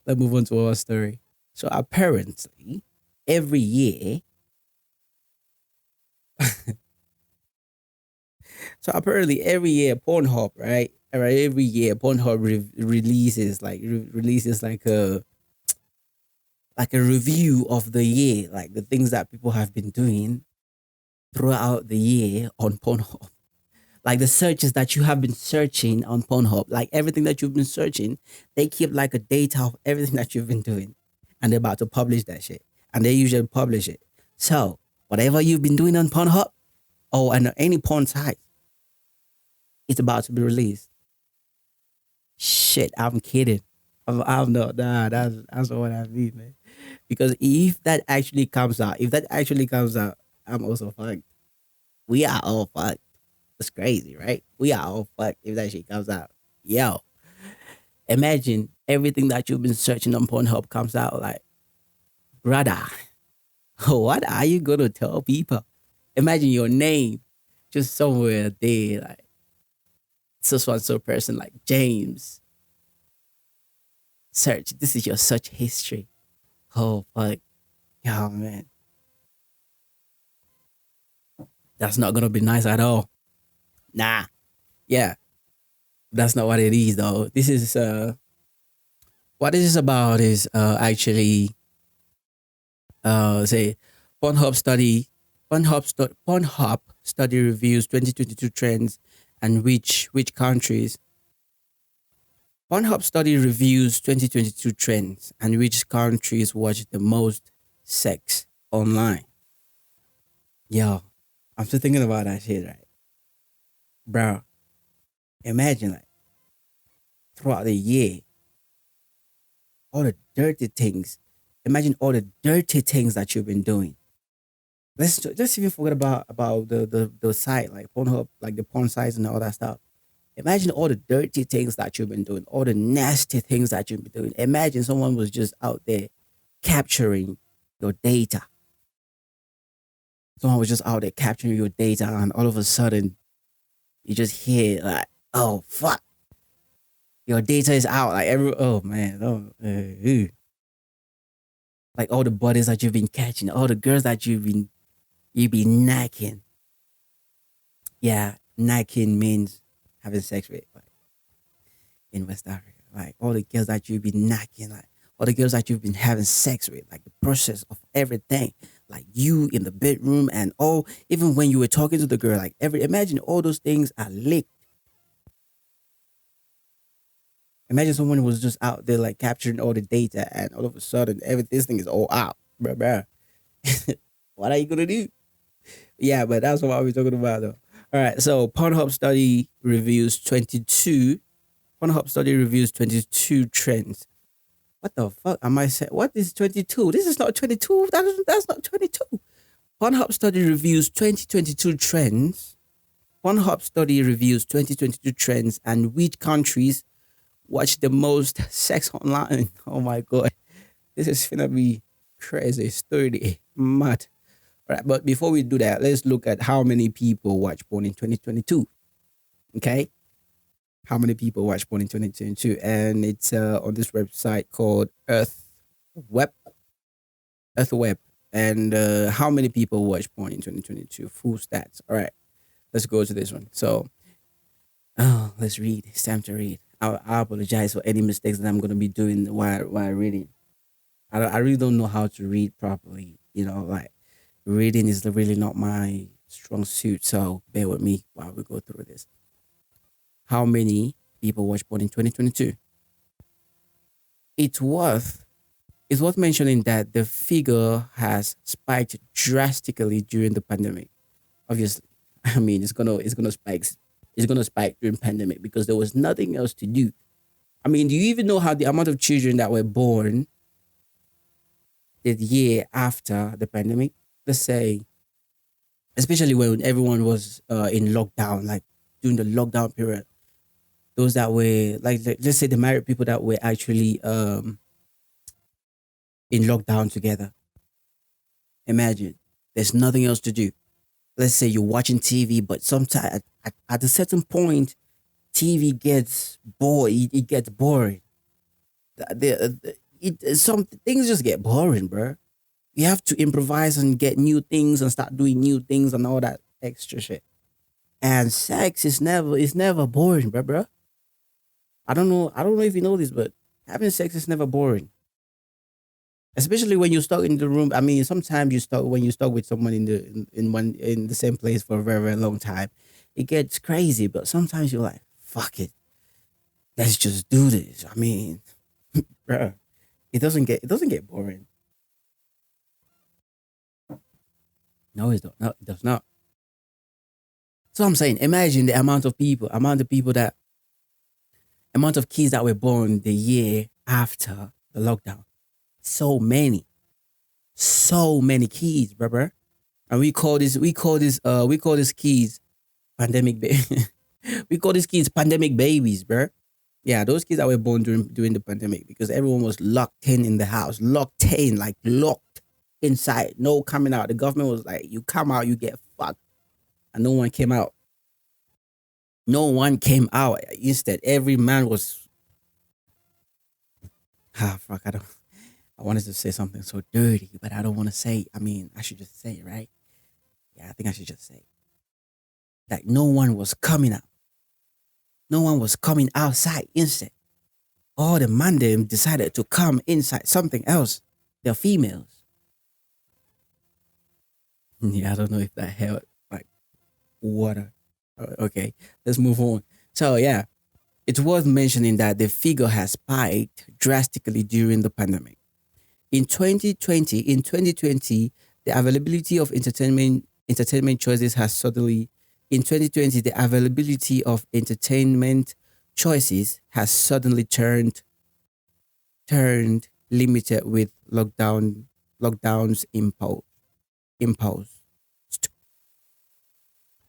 Let's move on to our story. So apparently, every year, Pornhub, right? Right, every year, Pornhub releases releases like a review of the year, like the things that people have been doing throughout the year on Pornhub. Like the searches that you have been searching on Pornhub, like everything that you've been searching, they keep like a data of everything that you've been doing, and they're about to publish that shit, and they usually publish it. So whatever you've been doing on Pornhub, or and any porn site, it's about to be released. Shit, I'm kidding. I'm not. Nah, that's not what I mean, man. Because if that actually comes out, I'm also fucked. We are all fucked. It's crazy, right? We are all fucked if that shit comes out. Yo, imagine everything that you've been searching on Pornhub comes out like, brother, what are you gonna tell people? Imagine your name just somewhere there, like so and so person, like James. Search. This is your search history. Oh fuck. Oh man. That's not gonna be nice at all. Nah. Yeah. That's not what it is though. This is what this is about is actually say Pornhub study Pornhub study reviews 2022 trends and which countries. Pornhub study reviews 2022 trends and which countries watch the most sex online. Yo, I'm still thinking about that shit, right? Bro, imagine like throughout the year, all the dirty things. Imagine all the dirty things that you've been doing. Let's even forget about the site like Pornhub, like the porn sites and all that stuff. Imagine all the dirty things that you've been doing, all the nasty things that you've been doing. Imagine someone was just out there capturing your data. Someone was just out there capturing your data, and all of a sudden, you just hear like, "Oh fuck, your data is out!" Like oh man, like all the bodies that you've been catching, all the girls that you've been knacking. Yeah, knacking means having sex with, like in West Africa. Like all the girls that you've been knacking, like all the girls that you've been having sex with, like the process of everything, like you in the bedroom and all, even when you were talking to the girl, like imagine all those things are leaked. Imagine someone was just out there like capturing all the data and all of a sudden this thing is all out. Bruh, bruh. What are you gonna do? Yeah, but that's what we're talking about though. All right, so Pornhub study reviews 22 trends. What the fuck am I saying? What is 22? This is not 22. That's not 22. Pornhub study reviews 2022 trends. Pornhub study reviews 2022 trends and which countries watch the most sex online. Oh my god. This is gonna be crazy, sturdy, mad. All right, but before we do that, let's look at how many people watch porn in 2022. Okay? How many people watch porn in 2022? And it's on this website called Web. Earthweb. And how many people watch porn in 2022? Full stats. All right, let's go to this one. So, let's read. It's time to read. I apologize for any mistakes that I'm going to be doing while reading. I really don't know how to read properly. You know, like reading is really not my strong suit. So bear with me while we go through this. How many people watch porn in 2022? It's worth mentioning that the figure has spiked drastically during the pandemic. Obviously, I mean it's gonna spike during pandemic because there was nothing else to do. I mean, do you even know how the amount of children that were born the year after the pandemic? Let's say, especially when everyone was in lockdown, like during the lockdown period, those that were like let's say the married people that were actually in lockdown together. Imagine there's nothing else to do. Let's say you're watching TV, but sometimes at a certain point, TV gets bored. It gets boring. some things just get boring, bro. You have to improvise and get new things and start doing new things and all that extra shit. And sex is never boring, bro. I don't know if you know this, but having sex is never boring. Especially when you're stuck in the room. I mean, sometimes you're stuck with someone in the same place for a very, very long time. It gets crazy, but sometimes you're like, fuck it. Let's just do this. I mean, bro, it doesn't get boring. No, it don't. No, it does not. So I'm saying, imagine the amount of kids that were born the year after the lockdown. So many, so many kids, brother. And we call these kids pandemic we call these kids pandemic babies, bruh. Yeah, those kids that were born during the pandemic because everyone was locked in the house, locked in, like locked inside, no coming out. The government was like, you come out, you get fucked, and no one came out. No one came out. Instead, every man was fuck. I wanted to say something so dirty, but I don't want to say. I mean, I should just say it, right? Yeah, I think I should just say it. Like no one was coming out. No one was coming outside. Instead, all the man them decided to come inside something else. They're females. Yeah, I don't know if that helped. Like water. Okay, let's move on. So yeah, it's worth mentioning that the figure has spiked drastically during the pandemic. In 2020, the availability of entertainment choices has suddenly in 2020 the availability of entertainment choices has suddenly turned limited with lockdowns imposed.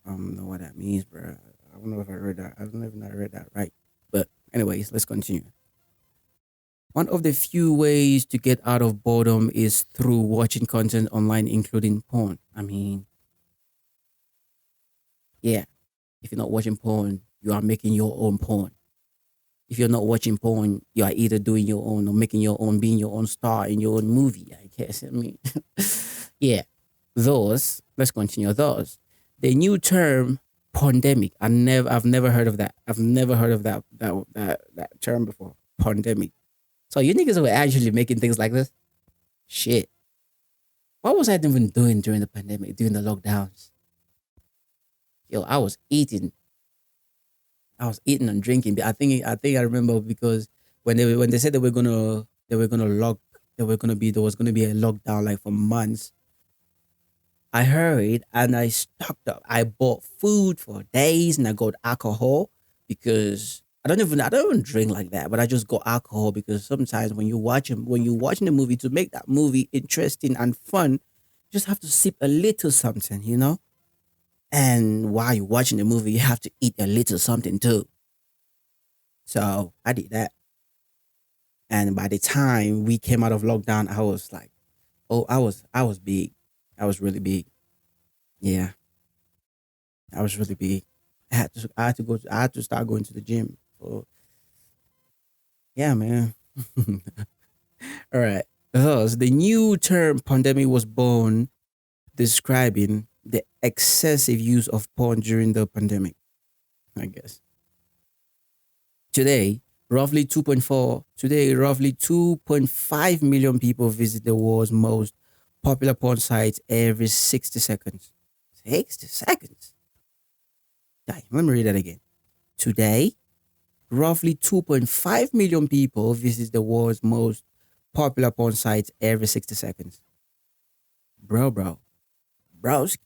I don't know what that means, bro. I don't know if I read that. I don't know if I read that right. But anyways, let's continue. One of the few ways to get out of boredom is through watching content online, including porn. I mean, yeah, if you're not watching porn, you are making your own porn. If you're not watching porn, you are either doing your own or making your own, being your own star in your own movie, I guess. I mean, yeah, let's continue. The new term pandemic, I've never heard of that. I've never heard of that term before. Pandemic. So you niggas were actually making things like this? Shit. What was I even doing during the pandemic, during the lockdowns? Yo, I was eating and drinking. I think I remember because when they said there was gonna be a lockdown like for months. I heard and I stocked up. I bought food for days and I got alcohol because I don't even drink like that, but I just got alcohol because sometimes when you're watching a movie to make that movie interesting and fun, you just have to sip a little something, you know? And while you're watching the movie, you have to eat a little something too. So I did that. And by the time we came out of lockdown, I was like, oh, I was big. I was really big. Yeah, I was really big. I had to start going to the gym. So yeah, man. All right. Thus, the new term pandemic was born describing the excessive use of porn during the pandemic, I guess. Today, roughly 2.5 million people visit the world's most popular porn sites every 60 seconds. 60 seconds? Dang, let me read that again. Today, roughly 2.5 million people visit the world's most popular porn sites every 60 seconds. Bro. Bros,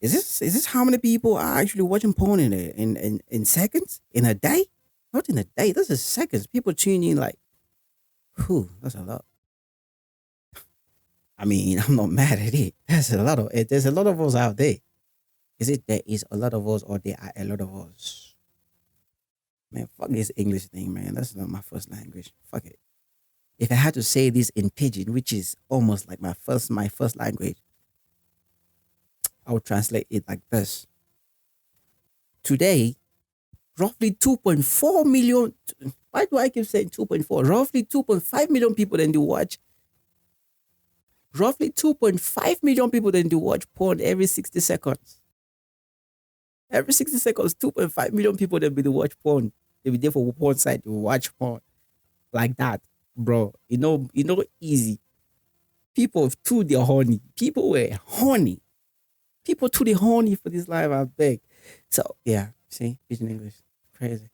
is this how many people are actually watching porn in seconds? In a day? Not in a day. This is seconds. People tune in like, whew, that's a lot. I mean, I'm not mad at it. There's a lot of us out there. Is it there is a lot of us or there are a lot of us? Man, fuck this English thing, man. That's not my first language. Fuck it. If I had to say this in pidgin, which is almost like my first language, I would translate it like this. Today, roughly 2.4 million. Why do I keep saying 2.4? Roughly 2.5 million people then they watch. Roughly 2.5 million people then they watch porn every 60 seconds. Every 60 seconds, 2.5 million people then be to watch porn. They be there for porn site to watch porn like that, bro. Easy. People too they're horny. People were horny. People too they horny for this live. I beg. So yeah, see, Pidgin English, crazy.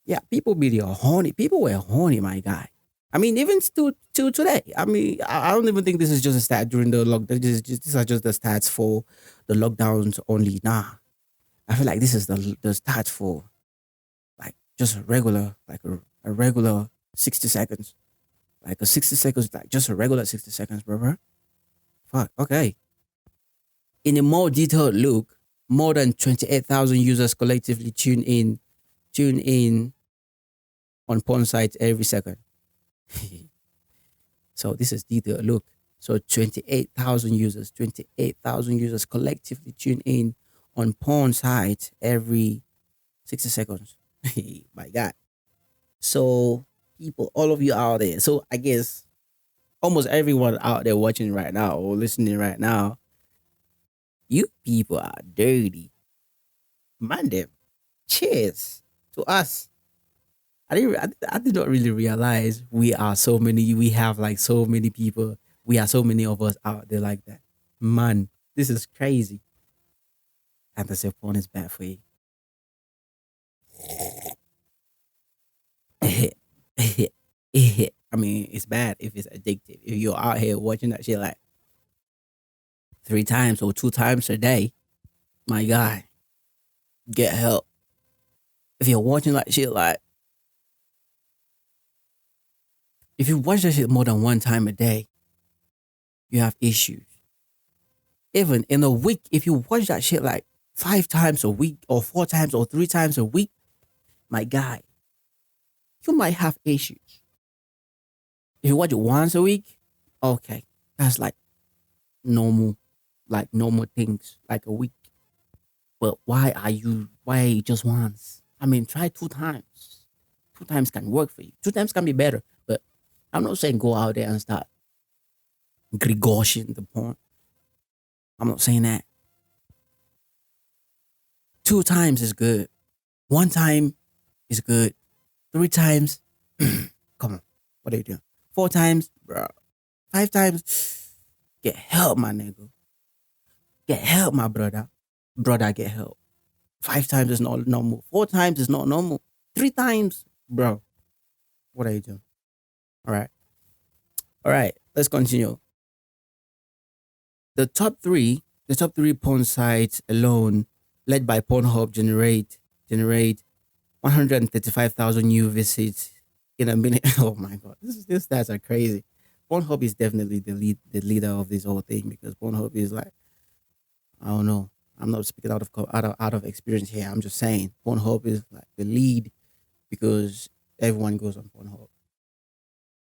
Yeah, people be there horny. People were horny, my guy. I mean, even to today. I mean, I don't even think this is just a stat during the lockdown. These are just the stats for the lockdowns only. Nah, I feel like this is the stats for like just a regular, like a regular 60 seconds. Like a 60 seconds, like just a regular 60 seconds, brother. Fuck, okay. In a more detailed look, more than 28,000 users collectively tune in on porn sites every second. So this is detailed look. So 28,000 users collectively tune in on porn sites every 60 seconds. My God. So people, all of you out there. So I guess almost everyone out there watching right now or listening right now, you people are dirty. Man, them. Cheers to us. I did not really realize we are so many. We have like so many people. We are so many of us out there like that. Man, this is crazy. And the cell phone is bad for you. I mean, it's bad if it's addictive. If you're out here watching that shit like 3 times or 2 times a day, my guy, get help. If you're watching like shit like, if you watch that shit more than 1 time a day, you have issues. Even in a week, if you watch that shit like 5 times a week or 4 times or 3 times a week, my guy, you might have issues. If you watch it once a week, okay, that's normal, like normal things, like a week. But why just once? I mean, try 2 times. 2 times can work for you. 2 times can be better. But I'm not saying go out there and start Grigoshin the porn. I'm not saying that. 2 times is good. 1 time is good. 3 times, come on. What are you doing? 4 times, bro. 5 times, get help, my nigga. Get help, my brother. Brother, get help. 5 times is not normal. 4 times is not normal. 3 times, bro. What are you doing? All right. All right. Let's continue. The top three porn sites alone, led by Pornhub, generate 135,000 new visits in a minute. Oh my god, these stats are crazy. Pornhub is definitely the leader of this whole thing because Pornhub is like, I don't know. I'm not speaking out of experience here. I'm just saying Pornhub is like the lead because everyone goes on Pornhub.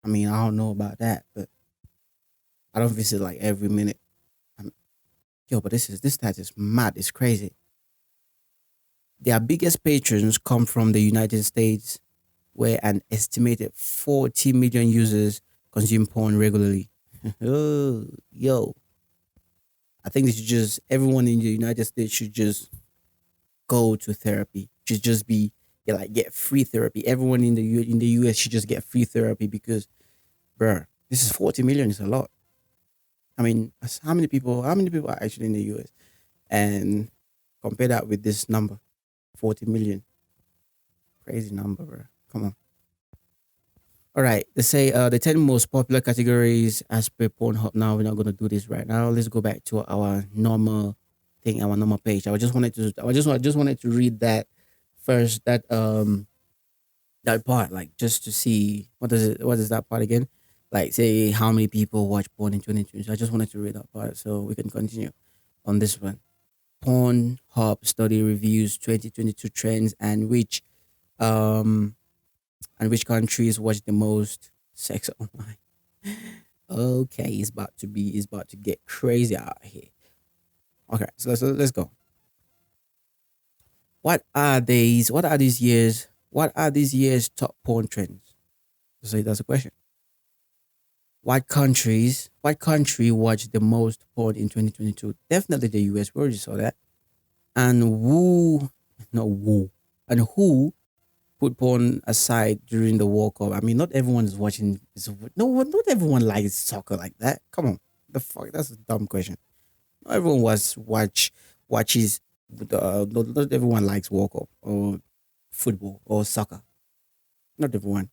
I mean, I don't know about that, but I don't visit like every minute. Yo, but this stat is mad. It's crazy. Their biggest patrons come from the United States, where an estimated 40 million users consume porn regularly. Oh, yo. I think everyone in the United States should just go to therapy. Should just be get free therapy. Everyone in the US should just get free therapy because, bruh, this is 40 million is a lot. I mean, how many people are actually in the US? And compare that with this number, 40 million. Crazy number, bro. Come on. All right. They say the 10 most popular categories as per Pornhub. Now we're not gonna do this right now. Let's go back to our normal thing, our normal page. I just wanted to read that first, that part, like just to see what is that part again? Like say how many people watch porn in 2020. So I just wanted to read that part so we can continue on this one. Pornhub study reviews 2022 trends um and which countries watch the most sex online. Okay, it's about to get crazy out here. Okay, so let's go. What are these years? What are these years' top porn trends? So that's a question. What country watched the most porn in 2022? Definitely the US. We already saw that. And who, and who put porn aside during the World Cup? I mean, not everyone is watching. No, not everyone likes soccer like that. Come on, the fuck, that's a dumb question. Not everyone watches. Not everyone likes World Cup or football or soccer. Not everyone.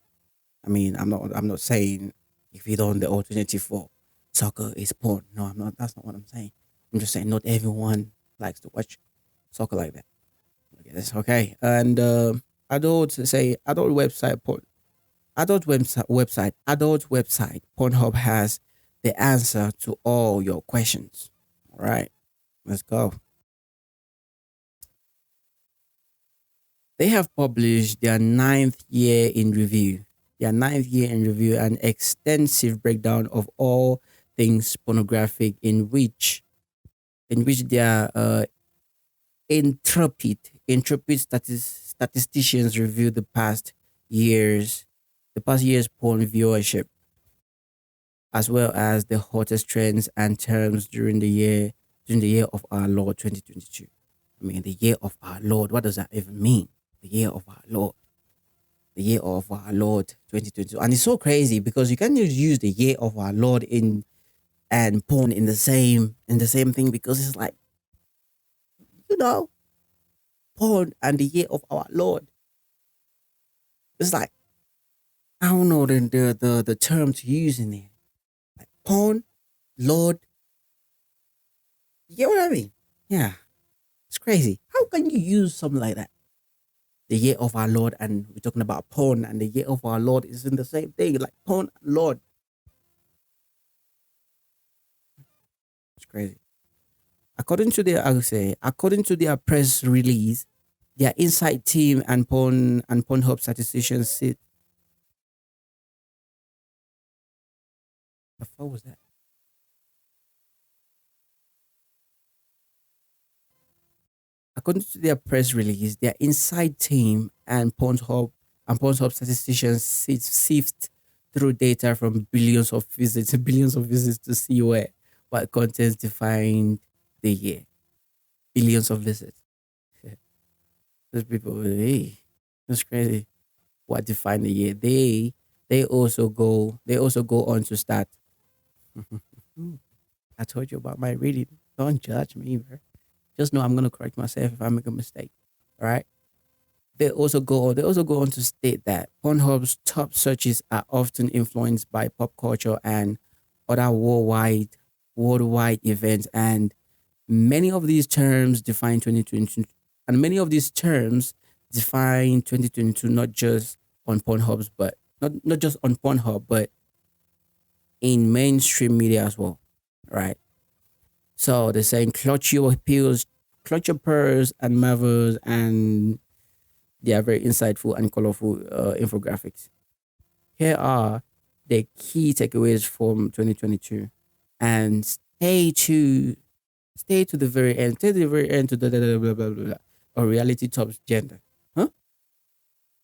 I mean, I'm not saying if you don't, the alternative for soccer is porn. No, I'm not. That's not what I'm saying. I'm just saying not everyone likes to watch soccer like that. Okay, that's okay. And adult website adult website Pornhub has the answer to all your questions. All right, let's go. They have published their ninth year in review, an extensive breakdown of all things pornographic, in which their intrepid statisticians review the past year's porn viewership, as well as the hottest trends and terms during the year of our Lord 2022. I mean, the year of our Lord. What does that even mean? The year of our Lord. The year of our Lord 2022. And it's so crazy because you can't just use the year of our Lord in and porn in the same thing, because it's like, you know, porn and the year of our Lord. It's like, I don't know the term to use in there. Like porn, Lord. You get what I mean? Yeah. It's crazy. How can you use something like that? The year of our Lord, and we're talking about porn, and the year of our Lord is in the same thing. Like porn, Lord. It's crazy. According to their press release, their inside team and Pornhub statisticians said, the fuck was that? According to their press release, their inside team and Pornhub statisticians sift through data from billions of visits to see where what contents defined the year. Billions of visits. Those people, hey, that's crazy. What defined the year? They also go on to start. I told you about my reading. Don't judge me, bro. Just know I'm gonna correct myself if I make a mistake. All right. They also go on to state that Pornhub's top searches are often influenced by pop culture and other worldwide events, and many of these terms define 2022 many of these terms define 2022 not just on Pornhub's but not just on Pornhub but in mainstream media as well. Right. So they're saying clutch your appeals, clutch your pearls and marvels, and they are very insightful and colorful infographics. Here are the key takeaways from 2022. And stay to the very end. Stay to the very end to the blah, blah, blah, blah, blah. Or reality tops gender. Huh?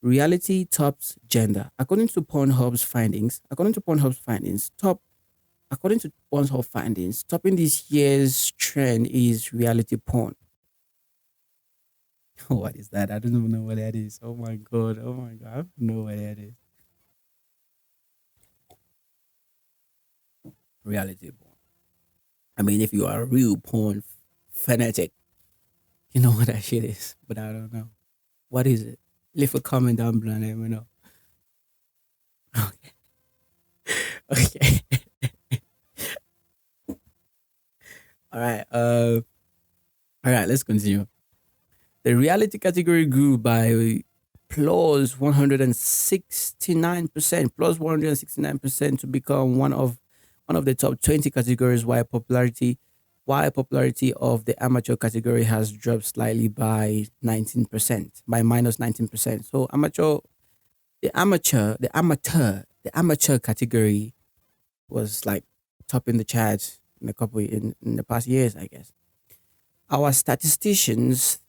Reality tops gender. According to Pornhub findings, topping this year's trend is reality porn. What is that? I don't even know what that is. Oh my god. Oh my god. I don't know what that is. Reality porn. I mean, if you are a real porn fanatic, you know what that shit is. But I don't know. What is it? Leave a comment down below and let me know. Okay. All right. All right. Let's continue. The reality category grew by plus 169%, plus 169% to become one of the top 20 categories, while popularity of the amateur category has dropped slightly by 19%, by minus 19%. So the amateur category was like topping the charts in the past years, I guess. Our statisticians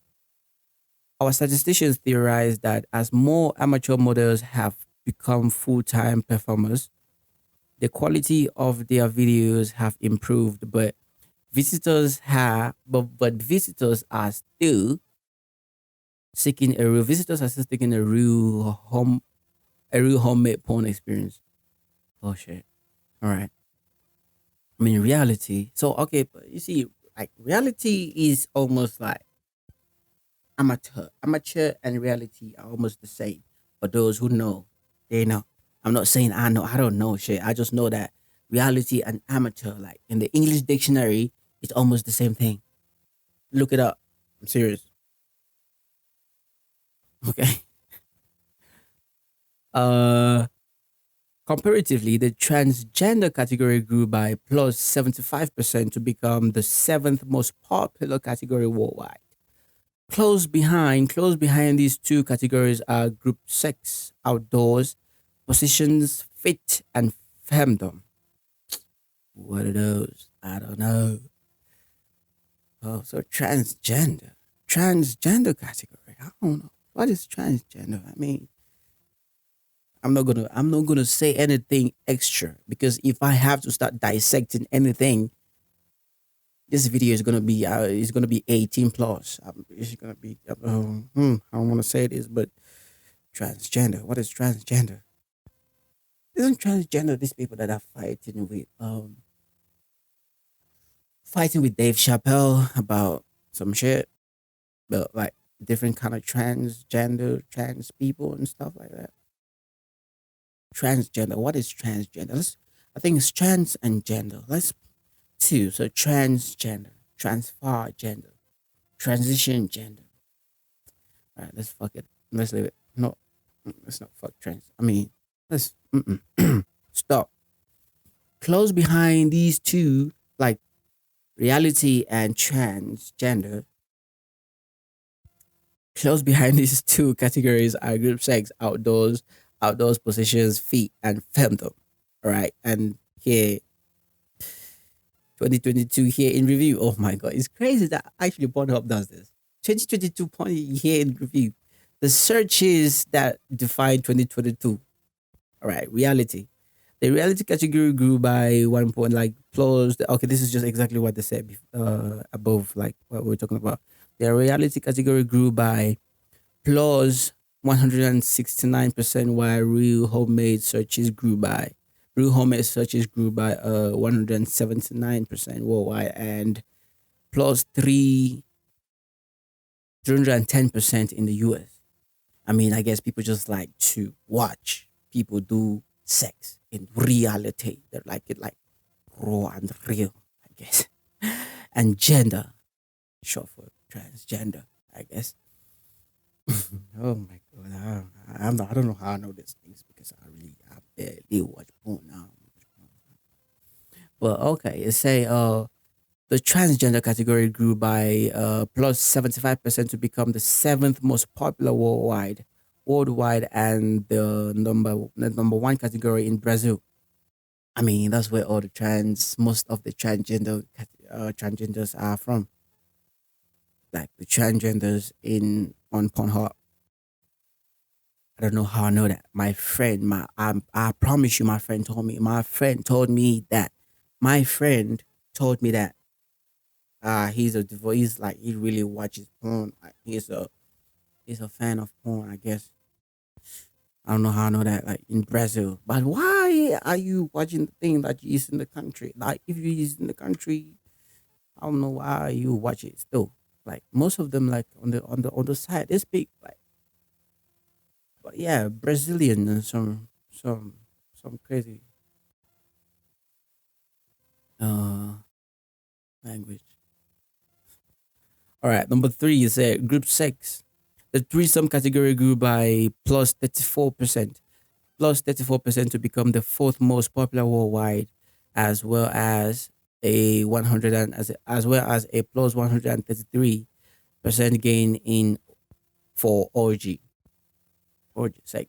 Our statisticians theorize that as more amateur models have become full-time performers, the quality of their videos have improved, but visitors are still seeking a real homemade porn experience. Oh shit. All right. I mean reality. So okay, but you see, like reality is almost like amateur. Amateur and reality are almost the same. For those who know, they know. I'm not saying I know. I don't know shit. I just know that reality and amateur, like in the English dictionary, it's almost the same thing. Look it up. I'm serious. Okay. Uh, Comparatively, the transgender category grew by plus 75% to become the seventh most popular category worldwide. Close behind these two categories are group sex, outdoors, positions, fit, and femdom. What are those? I don't know. Oh, so transgender category. I don't know. What is transgender? I mean, I'm not gonna say anything extra because if I have to start dissecting anything, this video is gonna be 18 plus. It's gonna be I don't want to say this, but transgender. What is transgender? Isn't transgender these people that are fighting with Dave Chappelle about some shit, but like different kind of trans people and stuff like that. Transgender. What is transgender? I think it's trans and gender. Let's two. So transgender, transfer gender, transition gender. All right, let's fuck it. Let's leave it. No, let's not fuck trans. I mean, let's stop. Close behind these two, like reality and transgender. Close behind these two categories are group sex, outdoors positions, feet, and femdom. All right, and here 2022 here in review. Oh my god, it's crazy that actually Pornhub does this. 2022 porn here in review. The searches that define 2022. All right, reality. The reality category grew by 1 point, like plus. Okay, this is just exactly what they said above, like what we're talking about. The reality category grew by plus 169%, while real homemade searches grew by 179% worldwide, and plus 310% in the US. I mean, I guess people just like to watch people do sex in reality. They like it like raw and real, I guess. And gender, short for transgender, I guess. Oh my god, I don't know how I know these things because I barely watch porn now. But okay, it say the transgender category grew by plus 75% to become the seventh most popular worldwide, and the number one category in Brazil. I mean, that's where most of the transgenders are from, like the transgenders in on Pornhub. I don't know how I know that. My friend, I promise you, my friend told me. My friend told me that. My friend told me that. He's like he really watches porn. Like, he's a fan of porn. I guess I don't know how I know that. Like in Brazil, but why are you watching the thing that is in the country? Like if you is in the country, I don't know why you watch it still. Like most of them, like on the side, they speak like, but yeah, Brazilian and some crazy uh language. All right, number three is group sex. The threesome category grew by plus 34%, plus 34% to become the fourth most popular worldwide, as well as as well as a plus 133% gain in for orgy sex.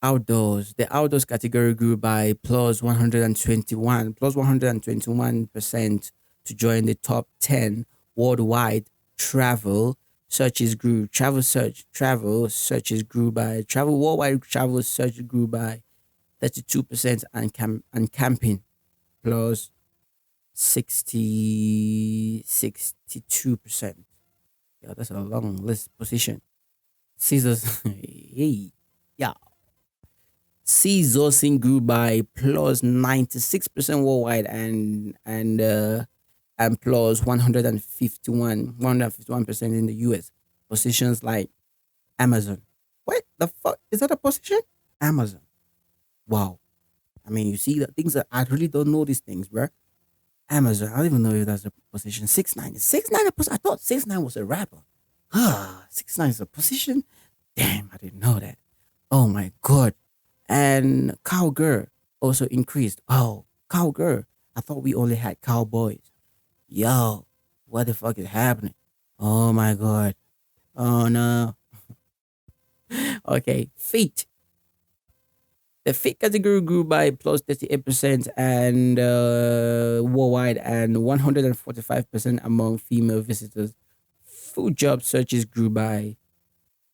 Outdoors. The outdoors category grew by plus 121% to join the top 10 worldwide travel searches grew. Travel searches grew by travel worldwide. Travel search grew by 32%, and camping plus 62%. Yeah, that's a long list position. Scissors, hey, yeah. Sourcing grew by plus 96% worldwide, and plus 151% in the US. Positions like Amazon. What the fuck? Is that a position? Amazon. Wow. I mean, you see the things that I really don't know these things, bro. Amazon. I don't even know if that's a position. 6ix9ine. 6ix9ine a position. I thought 6ix9ine was a rapper. 6ix9ine is a position. Damn, I didn't know that. Oh my god. And cowgirl also increased. Oh, cowgirl. I thought we only had cowboys. Yo, what the fuck is happening? Oh my god. Oh no. Okay, feet. The feet category grew by plus 38% and worldwide, and 145% among female visitors. Food job searches grew by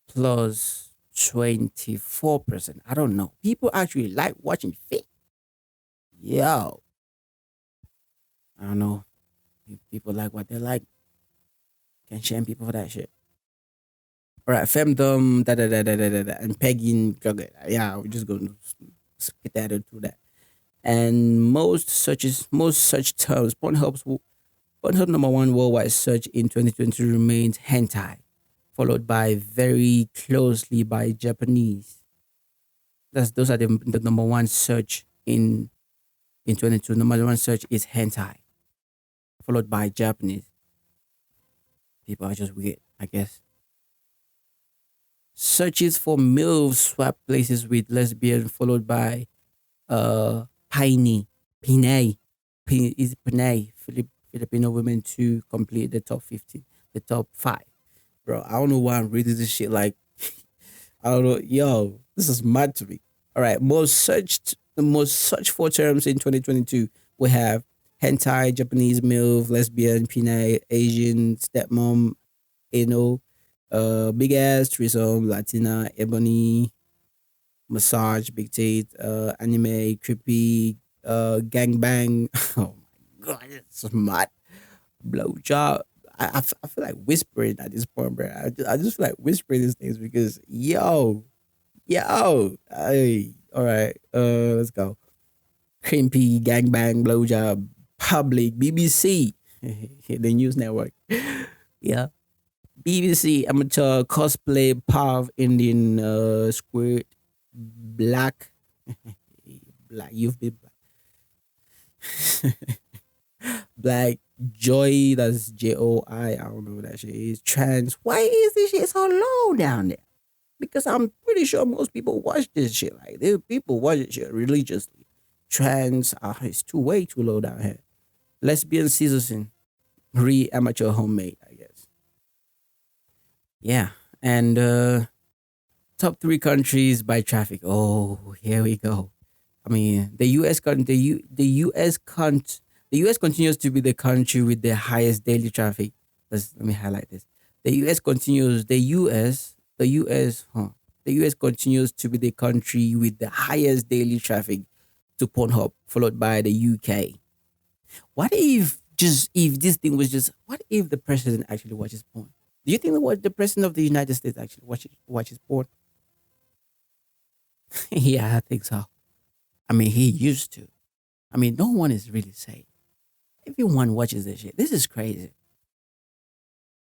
plus 24%. I don't know. People actually like watching feet. Yo, I don't know. People like what they like. Can shame people for that shit. All right, femdom, and pegging. Okay, yeah, we're just going to skip that into that. And most search terms, Pornhub number one worldwide search in 2020 remains hentai, followed by very closely by Japanese. Those are the number one search in 22. Number one search is hentai, followed by Japanese. People are just weird, I guess. Searches for MILF swap places with lesbian, followed by Pinay. Pinay. Is Pinay. Filipino women to complete the top 15, the top 5. Bro, I don't know why I'm reading this shit like, I don't know. Yo, this is mad to me. All right, the most searched for terms in 2022, we have hentai, Japanese MILF, lesbian, Pinay, Asian, stepmom, anal, big ass, threesome, Latina, ebony, massage, big tate, anime, creepy, gangbang. Oh my god, it's mad. Blowjob. I feel like whispering at this point, bro. I just feel like whispering these things because hey, all right, let's go. Creepy, gangbang, blowjob, public, BBC, the news network. Yeah. BBC, amateur, cosplay, pav, Indian, squirt, black, black, you've been black. Black, joy, that's Joi, I don't know what that shit is. Trans, why is this shit so low down there? Because I'm pretty sure most people watch this shit. Like, people watch this shit religiously. Trans, it's way too low down here. Lesbian, citizen, amateur, homemade, I guess. Yeah, and top 3 countries by traffic. Oh, here we go. I mean, the US continues to be the country with the highest daily traffic. Let me highlight this. The US continues. The US continues to be the country with the highest daily traffic to Pornhub, followed by the UK. What if this thing was just? What if the president actually watches porn? Do you think the president of the United States actually watches porn? Yeah, I think so. I mean, he used to. I mean, no one is really safe. Everyone watches this shit. This is crazy.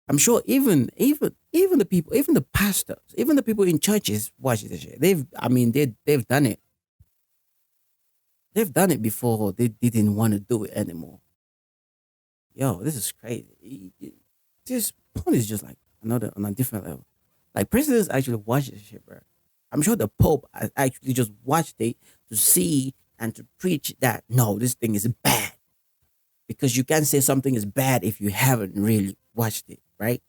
I'm sure even the people, even the pastors, even the people in churches watch this shit. They've done it. They've done it before. They didn't want to do it anymore. Yo, this is crazy. This porn is just like another on a different level. Like presidents actually watch this shit, bro. I'm sure the Pope has actually just watched it to see and to preach that no, this thing is bad. Because you can't say something is bad if you haven't really watched it, right?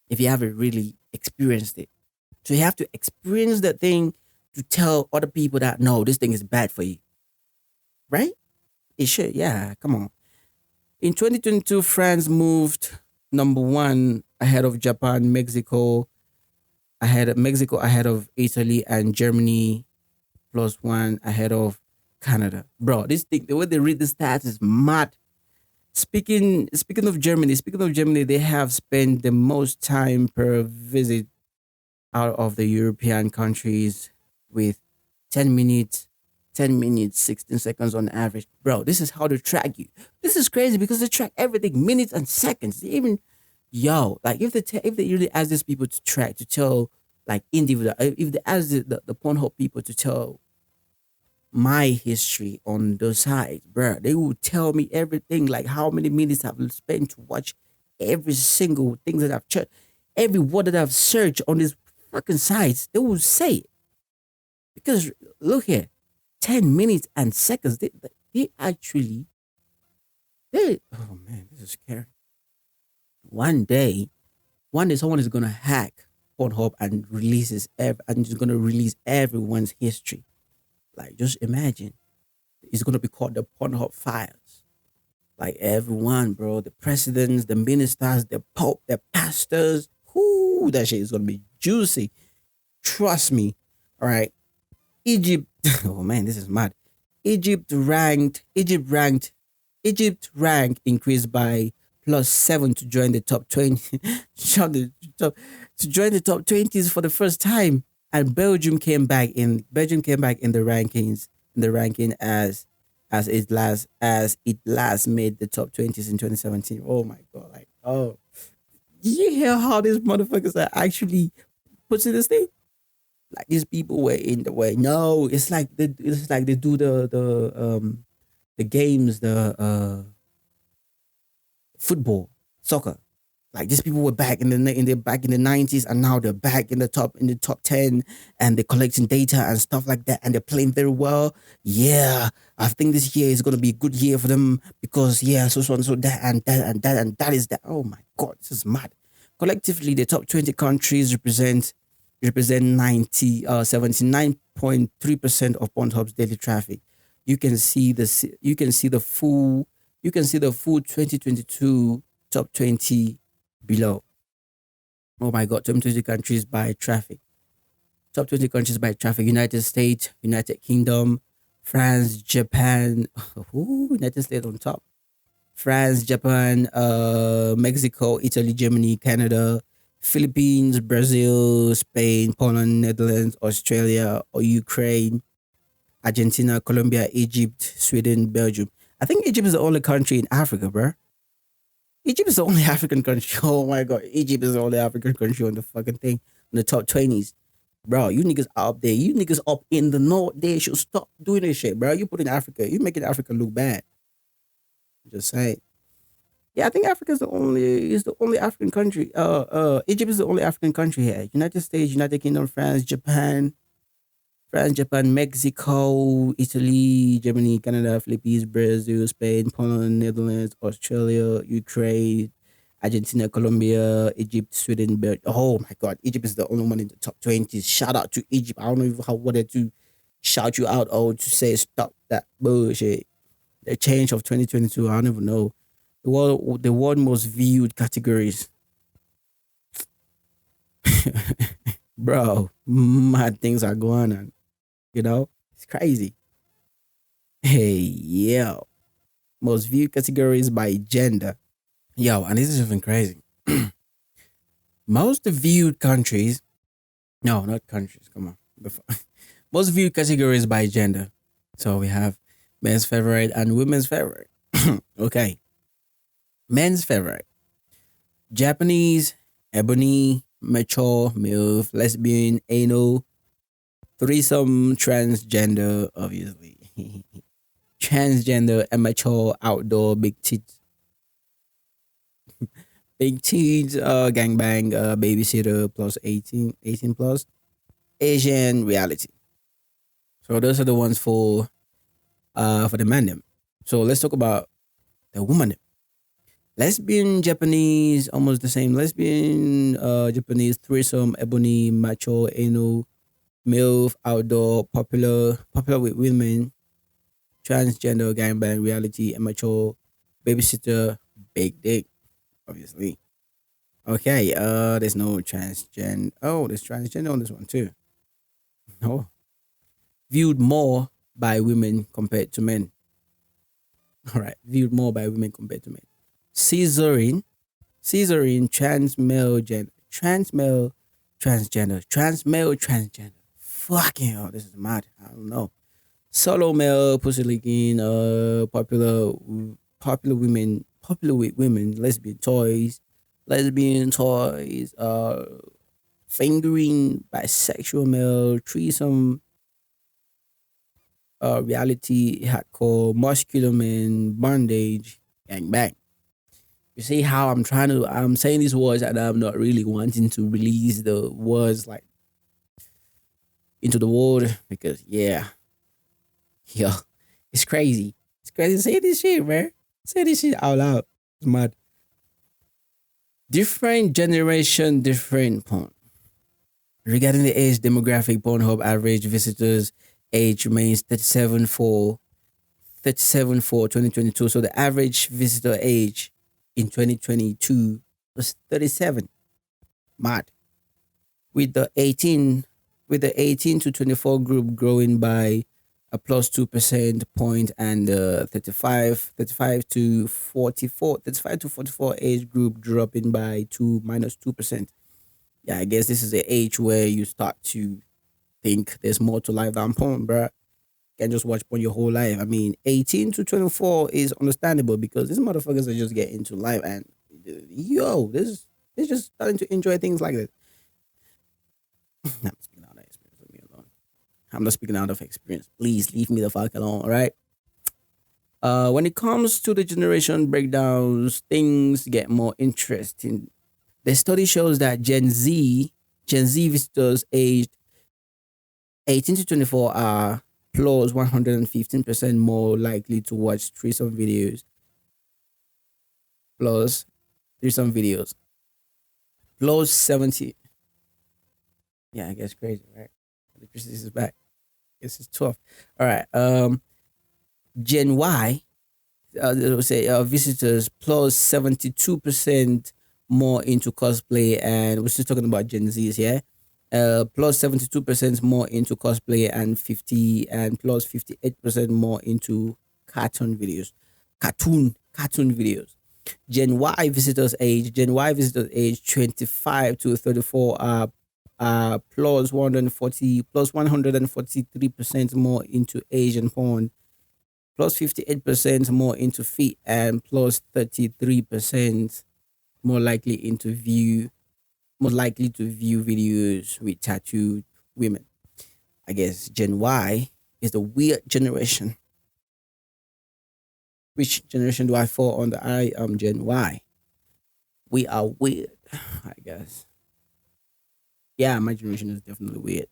If you haven't really experienced it. So you have to experience that thing to tell other people that no, this thing is bad for you. Right? It should, yeah, come on. In 2022, France moved number 1 ahead of Japan, Mexico, ahead of Italy and Germany, +1 ahead of Canada. Bro, this thing, the way they read the stats is mad. Speaking of Germany, they have spent the most time per visit out of the European countries with 10 minutes, 10 minutes, 16 seconds on average. Bro, this is how they track you. This is crazy because they track everything, minutes and seconds. They even, yo, like if they really ask these people to track, to tell, like individual, if they ask the Pornhub people to tell my history on those sites, bro, they will tell me everything, like how many minutes I've spent to watch every single thing that I've checked, every word that I've searched on these fucking sites. They will say it. Because look here, 10 minutes and seconds, they actually, oh man, this is scary. One day, someone is gonna hack Pornhub and and is gonna release everyone's history. Like, just imagine, it's gonna be called the Pornhub files. Like everyone, bro, the presidents, the ministers, the pope, the pastors, whoo, that shit is gonna be juicy. Trust me. All right. Egypt. Oh man, this is mad. Egypt rank increased by +7 to join the top 20. To join the top 20s for the first time. And Belgium came back in the rankings, as it last made the top 20s in 2017. Oh my god, like, oh, did you hear how these motherfuckers are actually putting this thing? Like, these people were in the way. No, it's like they do the games, the football, soccer. Like, these people were back back in the 90s, and now they're back in the top 10, and they're collecting data and stuff like that, and they're playing very well. Yeah, I think this year is gonna be a good year for them because, yeah, so and so, that and that and that and that is that. Oh my god, this is mad. Collectively, the top 20 countries represent 79.3% of Pornhub's daily traffic. You can see the full 2022 top 20 below. Oh my god, top 20 countries by traffic. Top 20 countries by traffic: United States, United Kingdom, France, Japan. Ooh, United States on top. France, Japan, Mexico, Italy, Germany, Canada, Philippines, Brazil, Spain, Poland, Netherlands, Australia, or Ukraine, Argentina, Colombia, Egypt, Sweden, Belgium. I think Egypt is the only country in Africa, bro. Egypt is the only African country. Oh my god, Egypt is the only African country on the fucking thing, on the top 20s. Bro, you niggas are up there. You niggas up in the north, they should stop doing this shit, bro. You put in Africa. You making Africa look bad. Just saying. Yeah, I think Africa is the only African country. Egypt is the only African country here. United States, United Kingdom, France, Japan, Mexico, Italy, Germany, Canada, Philippines, Brazil, Spain, Poland, Netherlands, Australia, Ukraine, Argentina, Colombia, Egypt, Sweden, Belgium. Oh my God, Egypt is the only one in the top 20. Shout out to Egypt. I don't know how wanted to shout you out or to say stop that bullshit. The change of 2022. I don't even know. The world most viewed categories. Bro, mad things are going on. It's crazy. Hey, yo. Most viewed categories by gender. Yo, and this is even crazy. Most viewed countries. No, not countries. Come on. Most viewed categories by gender. So we have men's favorite and women's favorite. Okay. Men's favorite: Japanese, ebony, mature, MILF, lesbian, anal, threesome, transgender, obviously. Transgender, amateur, outdoor, big tits. Big tits, gangbang, babysitter, plus 18 plus. Asian, reality. So those are the ones for the man them. So let's talk about the woman them. Lesbian, Japanese, almost the same. Lesbian, Japanese, threesome, ebony, macho, anal, MILF, outdoor, popular with women, transgender, gangbang, reality, amateur, babysitter, big dick, obviously. Okay, there's no transgen. Oh, there's transgender on this one too. No, viewed more by women compared to men. All right, viewed more by women compared to men. Caesarean, Caesarean trans male trans male transgender. Fucking hell, this is mad. I don't know. Solo male pussy licking, popular women, popular with women, lesbian toys, fingering bisexual male, threesome, reality, hardcore, muscular men, bondage, gang bang. You see how I'm saying these words and I'm not really wanting to release the words like into the world because yeah, yo, it's crazy. It's crazy. Say this shit, man. Say this shit out loud. It's mad. Different generation, different porn. Regarding the age demographic, Pornhub average visitors age remains 37 for 2022. So the average visitor age in 2022 was 37. Mad. With the 18 to 24 group growing by a plus 2% point and 35 to 44 age group dropping by 2% Yeah, I guess this is the age where you start to think there's more to life than porn, bruh. You can just watch porn your whole life. I mean, 18 to 24 is understandable because these motherfuckers are just getting into life and yo, this is just starting to enjoy things like this. I'm speaking out of experience. Leave me alone. I'm not speaking out of experience. Please leave me the fuck alone, all right? When it comes to the generation breakdowns, things get more interesting. The study shows that Gen Z visitors aged 18 to 24 are plus 115% more likely to watch plus threesome videos, plus 70. Yeah, I guess crazy, right? Electricity is back. This is 12. All right. Gen Y, say visitors plus 72% more into cosplay, and we're still talking about Gen Zs, yeah. Plus 72% more into cosplay and 58% more into cartoon videos. Gen Y visitors age 25 to 34 are plus 143% more into Asian porn, plus 58% more into feet, and plus 33% more likely into view more likely to view videos with tattooed women. I guess Gen Y is the weird generation. Which generation do I fall under? I am Gen Y. We are weird, I guess. Yeah, my generation is definitely weird.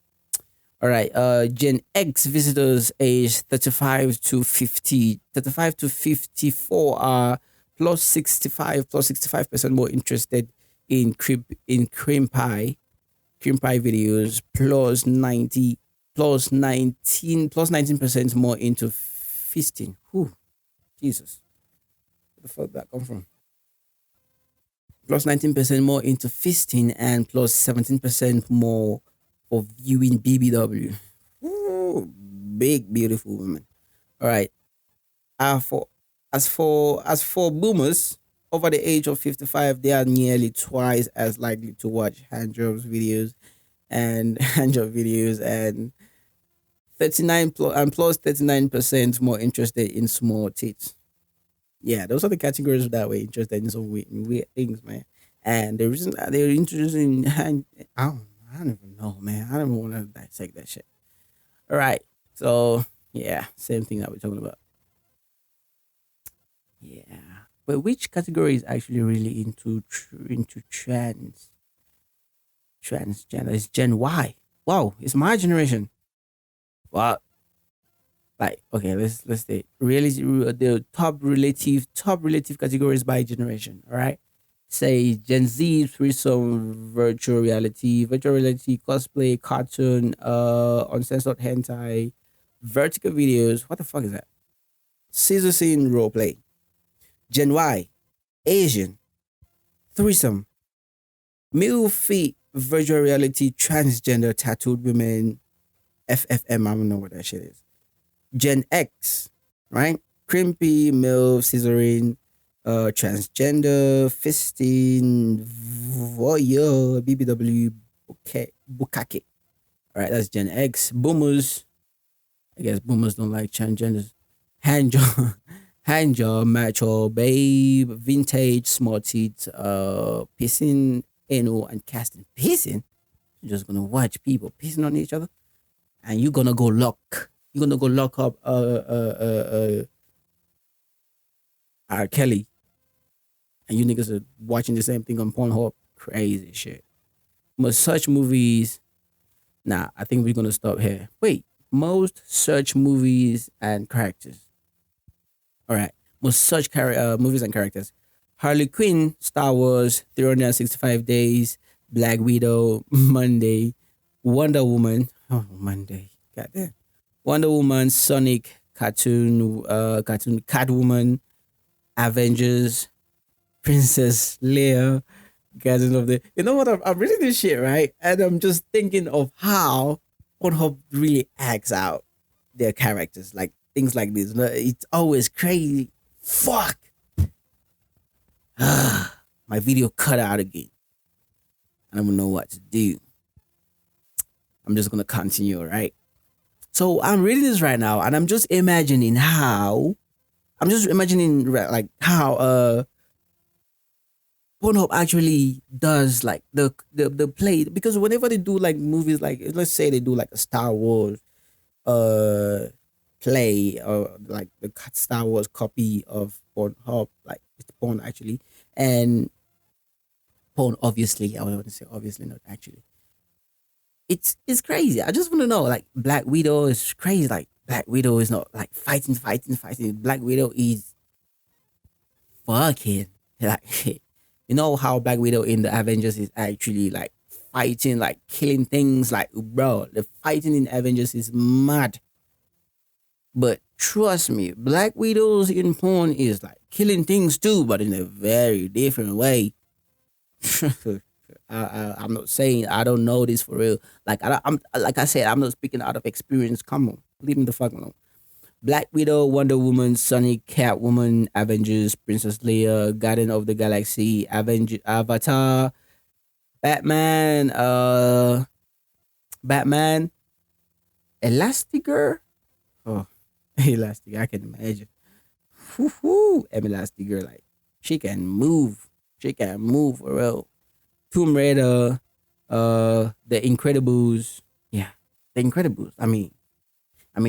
All right. Gen X visitors age 35 to 54 are plus 65% more interested in cream pie videos, plus 19% more into feasting. Whew, Jesus. Where the fuck did that come from? Plus 19% more into feasting and plus 17% more for viewing BBW. Ooh, big beautiful women. All right. For as for boomers over the age of 55, they are nearly twice as likely to watch handjobs videos and handjob videos and 39% more interested in small tits. Yeah, those are the categories that we're interested in some weird things, man. And the reason that they're interested in I don't even know, man. I don't even want to dissect that shit. All right. So yeah, same thing that we're talking about. Yeah. But which category is actually really into transgender? It's Gen Y. Wow, it's my generation. Wow. Like okay, let's say really the top relative categories by generation. All right. Say Gen Z, threesome, virtual reality, cosplay, cartoon, uncensored hentai, vertical videos. What the fuck is that? Scissor scene role play. Gen Y, Asian, threesome, MILF, virtual reality, transgender, tattooed women, FFM, I don't know what that shit is. Gen X, right? Crimpy, MILF, scissoring, transgender, fisting, voyeur, BBW, bukake. All right, that's Gen X. Boomers, I guess boomers don't like transgenders. Handjaw, handjaw, macho, babe, vintage, small teeth, pissing, anal, and casting. Pissing? You're just gonna watch people pissing on each other, and you're gonna go lock. You're gonna go lock up R. Kelly, and you niggas are watching the same thing on Pornhub. Crazy shit. Most such movies. Nah, I think we're gonna stop here. Wait, most search movies and characters. All right, most search movies and characters. Harley Quinn, Star Wars, 365 Days, Black Widow, Monday, Wonder Woman. Oh, Monday. Goddamn. Wonder Woman, Sonic, Catwoman, Avengers, Princess Leia, Guardians of the. You know what? I'm reading this shit, right? And I'm just thinking of how Pornhub really acts out their characters. Like things like this. It's always crazy. Fuck. My video cut out again. I don't know what to do. I'm just gonna continue, right? So I'm reading this right now, and I'm just imagining how. I'm just imagining like how Pornhub actually does like the play, because whenever they do like movies, like let's say they do like a Star Wars play, or like the Star Wars copy of Pornhub, like it's porn actually, and porn obviously, I want to say obviously, not actually. It's crazy. I just want to know, like Black Widow is crazy. Like Black Widow is not like fighting. Black Widow is fucking like you know how Black Widow in the Avengers is actually like fighting, like killing things. Like bro, the fighting in Avengers is mad. But trust me, Black Widows in porn is like killing things too, but in a very different way. I'm not saying I don't know this for real. Like I'm like I said, I'm not speaking out of experience. Come on, leave me the fuck alone. Black Widow, Wonder Woman, Sonic, Catwoman, Avengers, Princess Leia, Guardian of the Galaxy, Avatar, Batman, Batman, Elastigirl. Oh, Elastic, I can imagine. Woo-hoo, Elastigirl, like she can move. She can move for real. Tomb Raider, The Incredibles. Yeah, The Incredibles. I mean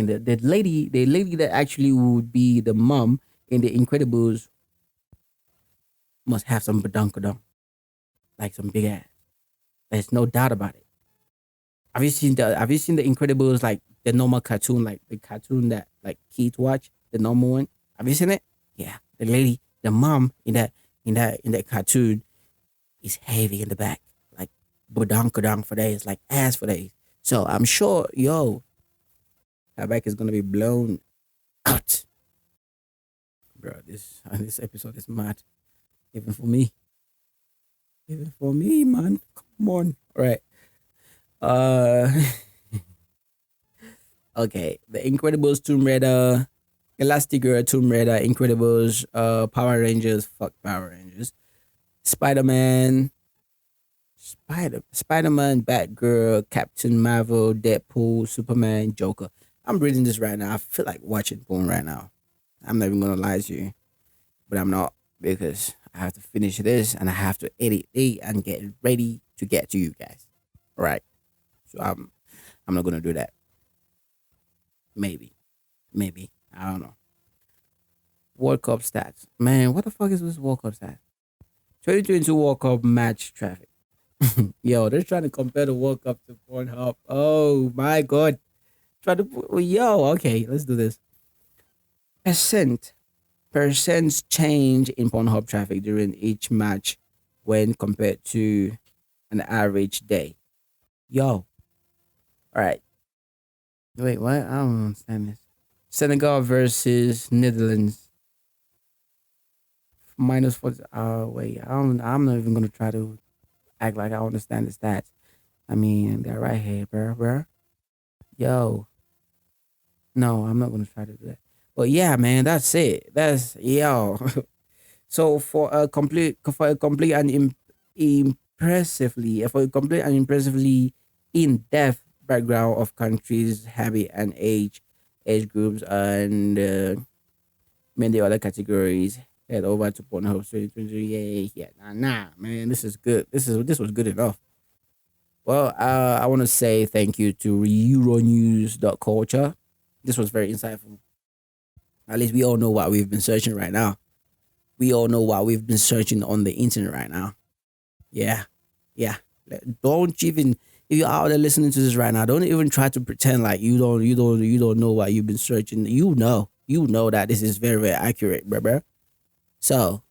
the lady that actually would be the mom in The Incredibles must have some badunkadunk, like some big ass. There's no doubt about it. Have you seen the Incredibles, like the normal cartoon, like the cartoon that like kids watch, the normal one? Have you seen it? Yeah. The lady, the mom in that cartoon is heavy in the back. Like badunkadunk for days, like ass for days. So I'm sure, yo, her back is gonna be blown out. Bro, this episode is mad. Even for me. Even for me, man. Come on. All right. Uh okay. The Incredibles, Tomb Raider, Elastigirl, Tomb Raider, Incredibles, Power Rangers, fuck Power Rangers. Spider-Man, Spider-Man, Batgirl, Captain Marvel, Deadpool, Superman, Joker. I'm reading this right now. I feel like watching porn right now. I'm not even gonna lie to you, but I'm not, because I have to finish this and I have to edit it and get ready to get to you guys. All right. So I'm not gonna do that. Maybe. Maybe. I don't know. World Cup stats. Man, what the fuck is this World Cup stats? 2022 World Cup match traffic. Yo, they're trying to compare the World Cup to Pornhub. Oh my god. Try to yo, okay, let's do this. Percent percent change in Pornhub traffic during each match when compared to an average day. Yo, all right. Wait, what? I don't understand this. Senegal versus Netherlands. Minus 40. Oh, wait. I'm not even gonna try to. act like I understand the stats. I mean, they're right here, bro. Yo, no, I'm not gonna try to do that. But yeah, man, that's it. That's yo. So for a complete and impressively in-depth background of countries, habit and age groups, and many other categories, head over to Pornhub 2020. Yeah, yeah, man, this is good. This was good enough. Well, I want to say thank you to Euronews.culture. This was very insightful. At least we all know what we've been searching right now. We all know what we've been searching on the internet right now. Yeah, yeah. Don't even if you're out there listening to this right now, don't even try to pretend like you don't know what you've been searching. You know that this is very very accurate, bro. So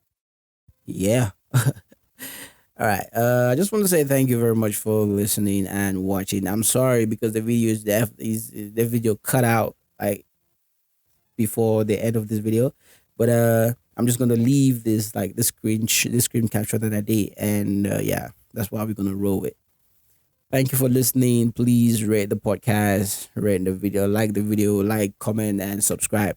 yeah. All right. I just want to say thank you very much for listening and watching. I'm sorry because the video cut out like before the end of this video, but I'm just gonna leave this like the screen capture that I did, and yeah, that's why we're gonna roll it. Thank you for listening. Please rate the podcast, rate the video, like, comment, and subscribe.